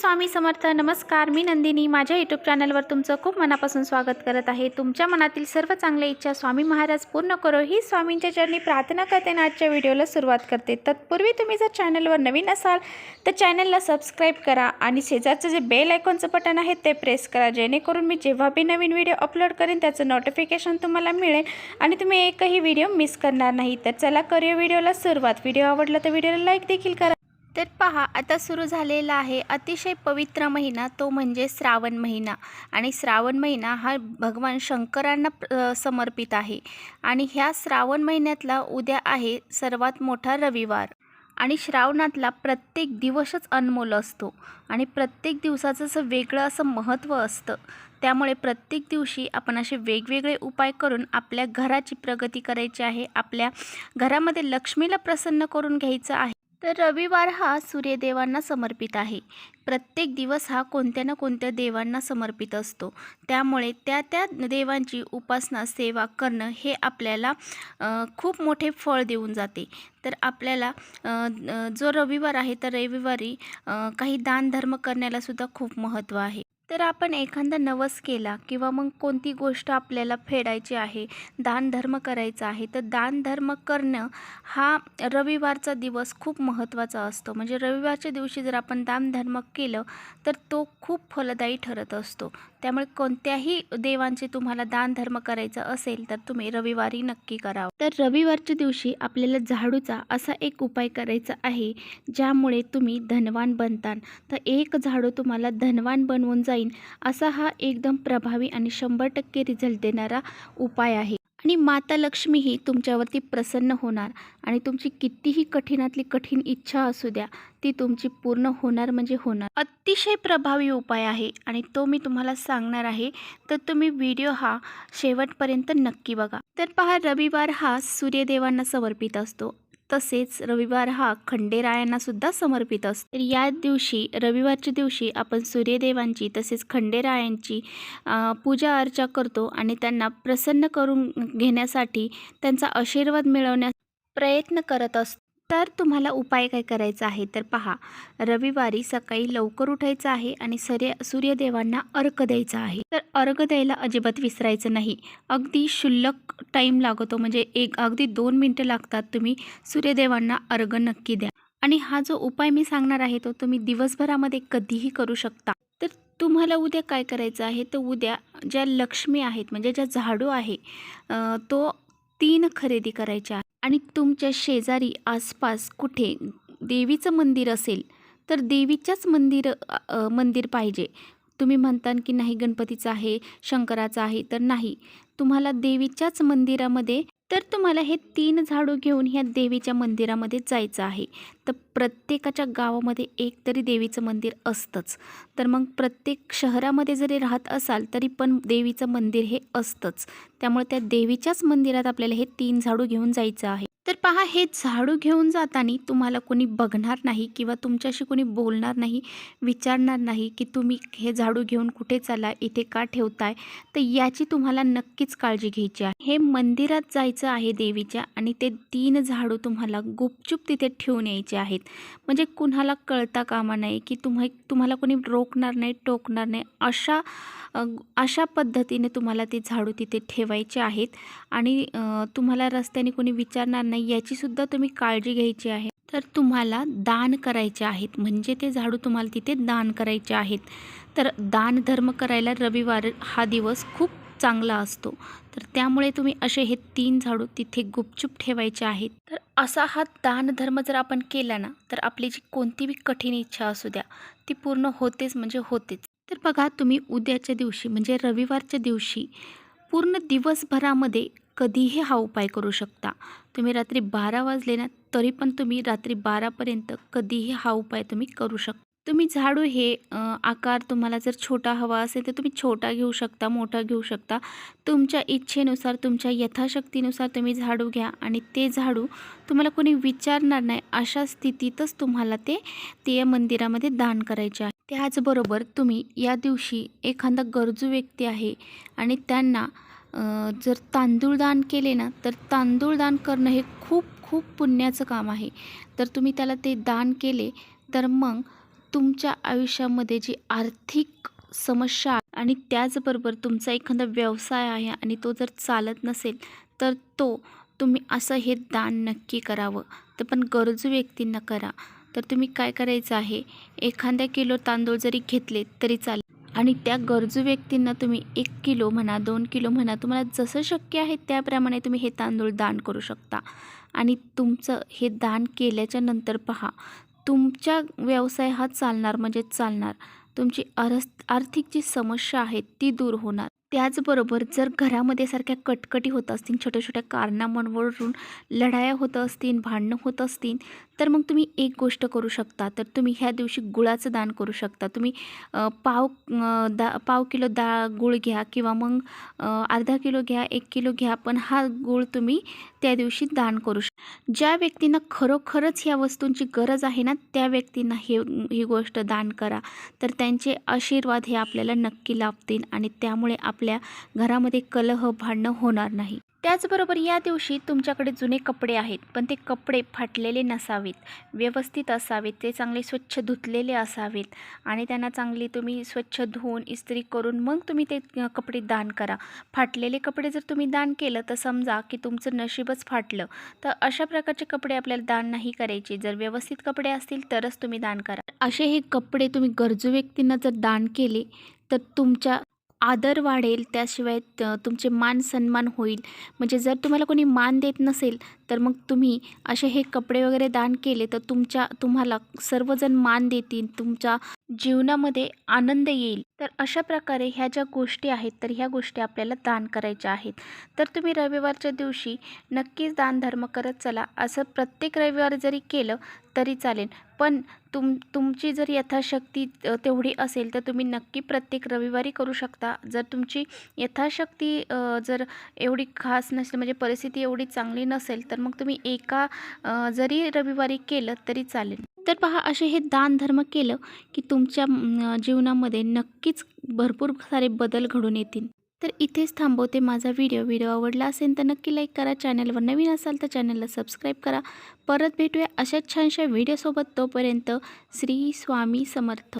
स्वामी समर्थ. नमस्कार, मी नंदिनी. माझ्या यूट्यूब चॅनलवर तुमचं खूप मनापासून स्वागत करत आहे. तुमच्या मनातील सर्व चांगल्या इच्छा स्वामी महाराज पूर्ण करो ही स्वामींच्या चरणी प्रार्थना करते आणि आजच्या व्हिडिओला सुरुवात करते. तत्पूर्वी तुम्ही जर चॅनलवर नवीन असाल तर चॅनलला सबस्क्राईब करा आणि शेजारचं जे बेल आयकॉनचं बटन आहे ते प्रेस करा, जेणेकरून मी जेव्हा बी नवीन व्हिडिओ अपलोड करेन त्याचं नोटिफिकेशन तुम्हाला मिळेल आणि तुम्ही एकही व्हिडिओ मिस करणार नाही. तर चला करूया व्हिडिओला सुरुवात. व्हिडिओ आवडला तर व्हिडिओला लाईक देखील करा. तर पहा, आता सुरू झालेला आहे अतिशय पवित्र महिना, तो म्हणजे श्रावण महिना. आणि श्रावण महिना हा भगवान शंकरांना समर्पित आहे. आणि ह्या श्रावण महिन्यातला उद्या आहे सर्वात मोठा रविवार. आणि श्रावणातला प्रत्येक दिवसच अनमोल असतो आणि प्रत्येक दिवसाचं असं वेगळं असं महत्त्व असतं. त्यामुळे प्रत्येक दिवशी आपण असे वेगवेगळे उपाय करून आपल्या घराची प्रगती करायची आहे, आपल्या घरामध्ये लक्ष्मीला प्रसन्न करून घ्यायचं आहे. तर रविवार हा सूर्यदेवांना समर्पित आहे. प्रत्येक दिवस हा कोणत्या ना कोणत्या देवांना समर्पित असतो. त्यामुळे त्या त्या देवांची उपासना सेवा करणं हे आपल्याला खूप मोठे फळ देऊन जाते. तर आपल्याला जो रविवार आहे तर रविवारी काही दानधर्म करण्यालासुद्धा खूप महत्त्व आहे. तर आपण एखादा नवस केला किंवा मग कोणती गोष्ट आपल्याला फेडायची आहे, दानधर्म करायचा आहे, तर दानधर्म करणं हा रविवारचा दिवस खूप महत्त्वाचा असतो. म्हणजे रविवारच्या दिवशी जर आपण दानधर्म केलं तर तो खूप फलदायी ठरत असतो. त्यामुळे कोणत्याही देवांचे तुम्हाला दानधर्म करायचा असेल तर तुम्ही रविवारी नक्की करावं. तर रविवारच्या दिवशी आपल्याला झाडूचा असा एक उपाय करायचा आहे, ज्यामुळे तुम्ही धनवान बनतान. तर एक झाडू तुम्हाला धनवान बनवून जाईल असा हा एकदम प्रभावी आणि 100% रिझल्ट देणारा उपाय आहे. आणि माता लक्ष्मी ही तुमच्यावरती प्रसन्न होणार आणि तुमची कितीही कठीणातली कठीण इच्छा असू द्या ती तुमची पूर्ण होणार म्हणजे होणार. अतिशय प्रभावी उपाय आहे आणि तो मी तुम्हाला सांगणार आहे. तर तुम्ही व्हिडिओ हा शेवटपर्यंत नक्की बघा. तर पहा, रविवार हा सूर्यदेवांना समर्पित असतो. तसेच रविवार हा खंडेरायांना सुद्धा समर्पित असतो. तर या दिवशी रविवारच्या दिवशी आपण सूर्यदेवांची तसेच खंडेरायांची पूजा अर्चा करतो आणि त्यांना प्रसन्न करून घेण्यासाठी त्यांचा आशीर्वाद मिळवण्यास प्रयत्न करत असतो. तर तुम्हाला उपाय काय करायचा आहे तर पहा, रविवारी सकाळी लवकर उठायचं आहे आणि सूर्यदेवांना अर्घ द्यायचा आहे. तर अर्घ द्यायला अजिबात विसरायचं नाही. अगदी क्षुल्लक टाईम लागतो, म्हणजे अगदी 2 मिनटं लागतात. तुम्ही सूर्यदेवांना अर्घ नक्की द्या. आणि हा जो उपाय मी सांगणार आहे तो तुम्ही दिवसभरामध्ये कधीही करू शकता. तर तुम्हाला उद्या काय करायचं आहे, तर उद्या ज्या लक्ष्मी आहेत म्हणजे ज्या झाडू आहे तो 3 खरेदी करायच्या आहे. आणि तुमच्या शेजारी आसपास कुठे देवीचं मंदिर असेल तर देवीच्याच मंदिर पाहिजे. तुम्ही म्हणता की नाही गणपतीचं आहे, शंकराचं आहे, तर नाही, तुम्हाला देवीच्याच मंदिरामध्ये, तर तुम्हाला हे 3 झाडू घेऊन ह्या देवीच्या मंदिरामध्ये जायचं आहे. तर प्रत्येकाच्या गावामध्ये एक तरी देवीचं मंदिर असतंच. तर मग प्रत्येक शहरामध्ये जरी राहत असाल तरी पण देवीचं मंदिर हे असतंच. त्यामुळे त्या देवीच्याच मंदिरात आपल्याला हे 3 झाडू घेऊन जायचं आहे. तर पहा, हे झाडू घेऊन जाताना तुम्हाला कोणी बघणार नाही किंवा तुमच्याशी कोणी बोलणार नाही, विचारणार नाही की तुम्ही हे झाडू घेऊन कुठे चालला, इथे का ठेवताय. तर याची तुम्हाला नक्कीच काळजी घ्यायची आहे. हे मंदिरात जायचं आहे देवीच्या आणि ते 3 झाडू तुम्हाला गुपचूप तिथे ठेवून यायचे आहेत. म्हणजे कुणाला कळता कामा नये की तुम्हाला कोणी रोखणार नाही, टोकणार नाही, अशा पद्धतीने तुम्हाला ते झाडू तिथे ठेवायचे आहेत. आणि तुम्हाला रस्त्याने कोणी विचारणार नाही याचीसुद्धा तुम्ही काळजी घ्यायची आहे. तर तुम्हाला दान करायचे आहेत, म्हणजे ते झाडू तुम्हाला तिथे दान करायचे आहेत. तर दानधर्म करायला रविवार हा दिवस खूप चांगला असतो. तर त्यामुळे तुम्ही असे हे 3 झाडू तिथे गुपचूप ठेवायचे आहेत. तर असा हा दानधर्म जर आपण केला ना तर आपली जी कोणतीही कठीण इच्छा असू द्या ती पूर्ण होतेच म्हणजे होतेच. तर बघा, तुम्ही उद्याच्या दिवशी म्हणजे रविवारच्या दिवशी पूर्ण दिवसभरामध्ये कधीही हा उपाय करू शकता. तुम्ही रात्री 12 वाजले ना तरी पण तुम्ही रात्री 12पर्यंत कधीही हा उपाय तुम्ही करू शकता. तुम्ही झाडू हे आकार तुम्हाला जर छोटा हवा असेल तर तुम्ही छोटा घेऊ शकता, मोठा घेऊ शकता. तुमच्या इच्छेनुसार, तुमच्या यथाशक्तीनुसार तुम्ही झाडू घ्या आणि ते झाडू तुम्हाला कोणी विचारणार नाही अशा स्थितीतच तुम्हाला ते मंदिरामध्ये दान करायचे आहे. त्याचबरोबर तुम्ही या दिवशी एखादा गरजू व्यक्ती आहे आणि त्यांना जर तांदूळ दान केले ना तर तांदूळ दान करणं हे खूप खूप पुण्याचं काम आहे. तर तुम्ही त्याला ते दान केले तर मग तुमच्या आयुष्यामध्ये जी आर्थिक समस्या आणि त्याचबरोबर तुमचा एखादा व्यवसाय आहे आणि तो जर चालत नसेल तर तुम्ही असं हे दान नक्की करावं. तर पण गरजू व्यक्तींना करा. तर तुम्ही काय करायचं आहे, एखाद्या किलो तांदूळ जरी घेतले तरी चालेल आणि त्या गरजू व्यक्तींना तुम्ही 1 किलो म्हणा, 2 किलो म्हणा, तुम्हाला जसं शक्य आहे त्याप्रमाणे तुम्ही हे तांदूळ दान करू शकता. आणि तुमचं हे दान केल्याच्या नंतर पहा, तुमचा व्यवसाय हा चालणार म्हणजे चालणार. तुमची आर्थिक जी समस्या आहे ती दूर होणार. त्याचबरोबर जर घरामध्ये सारख्या कटकटी होत असतील, छोट्या-छोट्या कारणांवरून लढाया होत असतील, भांडणं होत असतील, तर मग तुम्ही एक गोष्ट करू शकता. तर तुम्ही ह्या दिवशी गुळाचं दान करू शकता. तुम्ही पाव किलो गूळ घ्या किंवा मग अर्धा किलो घ्या, 1 किलो घ्या, पण हा गूळ तुम्ही त्या दिवशी दान करू शकता. ज्या व्यक्तींना खरोखरच ह्या वस्तूंची गरज आहे ना, त्या व्यक्तींना ही गोष्ट दान करा. तर त्यांचे आशीर्वाद हे आपल्याला नक्की लाभतील आणि त्यामुळे आपल्या घरामध्ये कलह, भांडणं होणार नाही. त्याचबरोबर या दिवशी तुमच्याकडे जुने कपडे आहेत, पण ते कपडे फाटलेले नसावेत, व्यवस्थित असावेत, ते चांगले स्वच्छ धुतलेले असावेत आणि त्यांना चांगली तुम्ही स्वच्छ धुवून इस्त्री करून मग तुम्ही ते कपडे दान करा. फाटलेले कपडे जर तुम्ही दान केलं तर समजा की तुमचं नशीबच फाटलं. तर अशा प्रकारचे कपडे आपल्याला दान नाही करायचे. जर व्यवस्थित कपडे असतील तरच तुम्ही दान करा. असे हे कपडे तुम्ही गरजू व्यक्तींना जर दान केले तर तुमच्या आदर वाढेल, त्याशिवाय तुमचे मान सन्मान होईल. म्हणजे जर तुम्हाला कोणी मान देत नसेल तर मग तुम्ही असे हे कपडे वगैरे दान केले तर तुम्हाला सर्वजण मान देतील, तुमच्या जीवनामध्ये आनंद येईल. तर अशा प्रकारे ह्या ज्या गोष्टी आहेत तर ह्या गोष्टी आपल्याला दान करायच्या आहेत. तर तुम्ही रविवारच्या दिवशी नक्कीच दानधर्म करत चला. असं प्रत्येक रविवारी जरी केलं तरी चालेल, पण तुमची जर यथाशक्ती तेवढी असेल तर तुम्ही नक्की प्रत्येक रविवारी करू शकता. जर तुमची यथाशक्ती जर एवढी खास नसेल, म्हणजे परिस्थिती एवढी चांगली नसेल, तर मग तुम्ही एका जरी रविवारी केलं तरी चालेल. तर पहा, असे हे दानधर्म केलं की तुमच्या जीवनामध्ये नक्कीच भरपूर सारे बदल घडून येतील. तर इथेच थांबवते माझा व्हिडिओ आवडला असेल तर नक्की लाईक करा. चॅनलवर नवीन असाल तर चॅनलला सबस्क्राईब करा. परत भेटूया अशाच छानशा व्हिडिओसोबत. तोपर्यंत श्री स्वामी समर्थ.